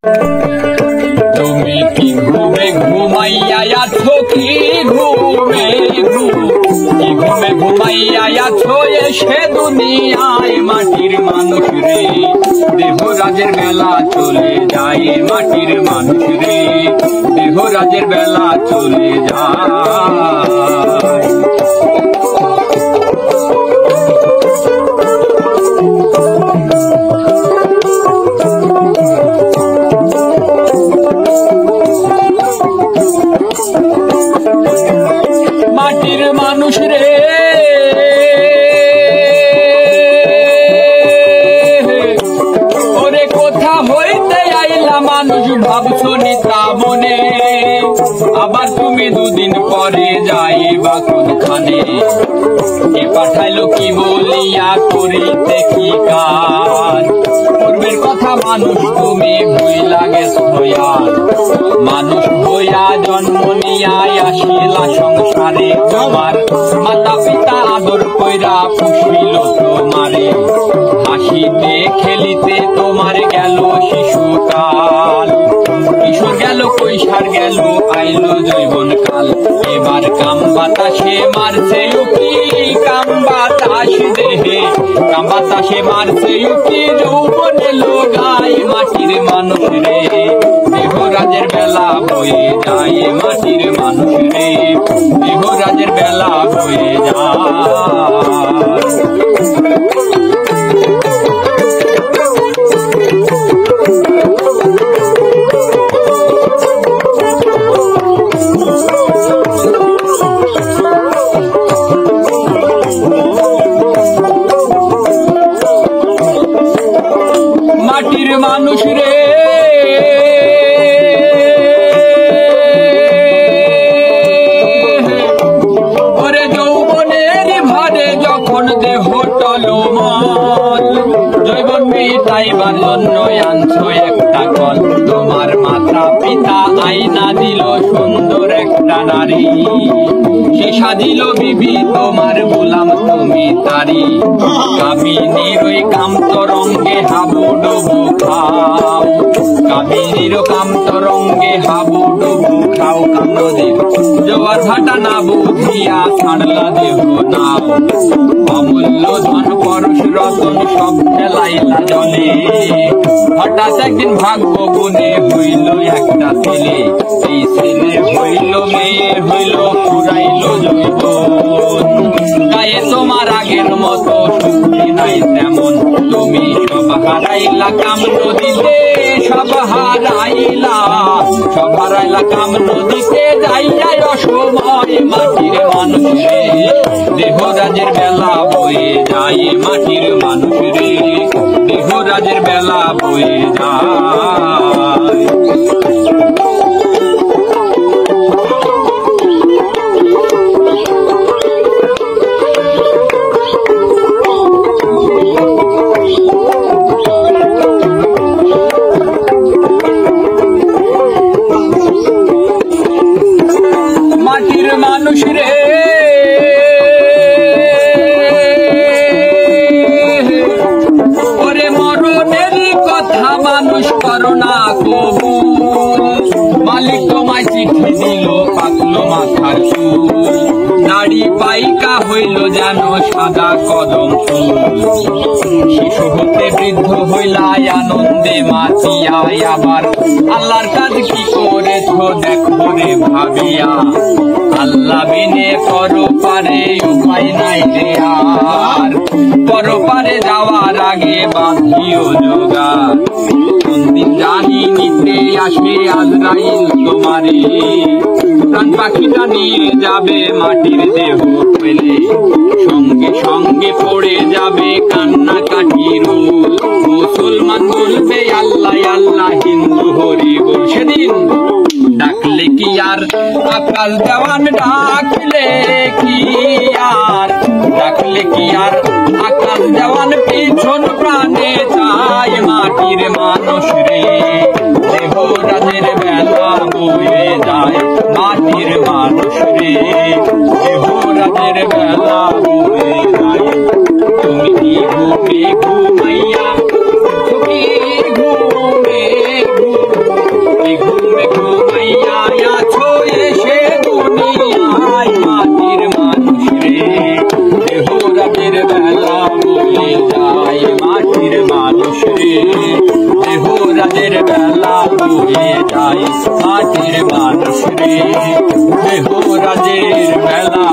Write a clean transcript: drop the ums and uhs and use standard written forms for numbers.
তুমি কি ঘুমে ঘুমাইয়া আছো কি ঘুমে ঘুমাইয়া আছো এসে দুনিয়ায় মাটির মানুষ রে দেহরাজের বেলা চলে যায় মাটির মানুষ রে দেহরাজের বেলা চলে যায় মাটির মানুষ রে ওরে কোথা হইতে আইলা মানুষ ভাবছো নিতা মনে আবার তুমি দুদিন পরে যাইবা কোনখানে কে পাঠাইলো কি বলিয়া করিতে কি কাজ পূর্বের কথা মানুষ তুমি ভুইলা গেছো মানুষ হইয়া জন্ম নিয়া আসিলা সংসারে তোমার মাতা পিতা আদর কইরা পুষিল তোমারে হাসিতে খেলিতে তোমার গেল শিশুকাল কিশোর গেল কৈশার গেল আইলো যৌবনকাল এবার কাম বাতাসে মারছে উকি কাম বাতাস দেহে কাম বাতাসে মারছে উকি যৌবনে লোগায় মাটির মানুষ রে দেহরাজের বেলা বয়ে যায় মাটির মানুষ রে দেহরাজের বেলা বয়ে যায় মাটির মানুষ রে ওরে যৌবনের ভারে যখন দেহ টলমল জৈবন মিটাইবার জন্য আনছো একটা কল তোমার মাতা পিতা আইনা দিল সুন্দর একটা নারী সে সাজিল বিবি তোমার গোলাম তুমি তারি কামিনীর ওই কামতরঙ্গে হাবু ডুবু খাও কামিনীর কামতরঙ্গে হাবু ডুবু খাও কাম নদীর জোয়ার ভাটা না বুঝিয়া ছাড়লা দেহ নাও অমূল্য ধন পরশ রতন সব ফেলাইলা জলে হঠাৎ একদিন ভাগ্য গুণে হইল একটা ছেলে এই ছেলে হইল মেয়ে হইল পুরাইল যৌবন গায়ে তোমার আগের মতো শক্তি নাই তেমন তুমি সব হারাইলা কাম নদীতে সব হারাইলা কাম নদীতে যাইয়া অসময় মাটির মানুষ রে দেহরাজের বেলা বয়ে যায় মাটির মানুষ রে দেহরাজের বেলা বয়ে যায় মাটির মানুষ রে ওরে মরণের কথা মানুষ করোনা কবুল মালিক তোমায় চিঠি দিল পাকলো মাথার চুল নাড়ি পাইকা হইল যেন সাদা কদম ফুল শিশু হতে বৃদ্ধ হইলাই আনন্দে মাতিয়ায় আবার আল্লাহর কাজ কি করেছ দেখো রে ভাবিয়া আল্লাহ বিনে পরপারে উপায় নাই রে আর পরপারে যাওয়ার আগে বাঁধিও জোগাড় কোনদিন জানি নিতে আসবে আজরাইল তোমারে প্রাণ পাখিটা নিয়ে যাবে মাটির দেহ ফেলে সঙ্গে সঙ্গে পড়ে যাবে কান্না কাটি রোল মুসলমান বলবে আল্লাহ আল্লাহ হিন্দু হরি বল সেদিন ডাকলে কি আর আকাল দেওয়ান ডাকলে কি আর ডাকলে কি আর আকাল দেওয়ান পিছন প্রাণে যায় মাটির মানুষ রে দেহরাজের বেলা বয়ে যায় মাটির মানুষ রে দেহরাজের বেলা বয়ে যায় তুমি কি ঘুমে ঘুমাইয়া ঘুমে ঘুমে ঘুমাইয়া আছো এসে দুনিয়ায় মাটির মানুষ রে দেহরাজের বেলা বলে যায় মাটির মানুষ রে দেহরাজের বেলা বলে যায় মাটির মানুষ রে দেহরাজের বেলা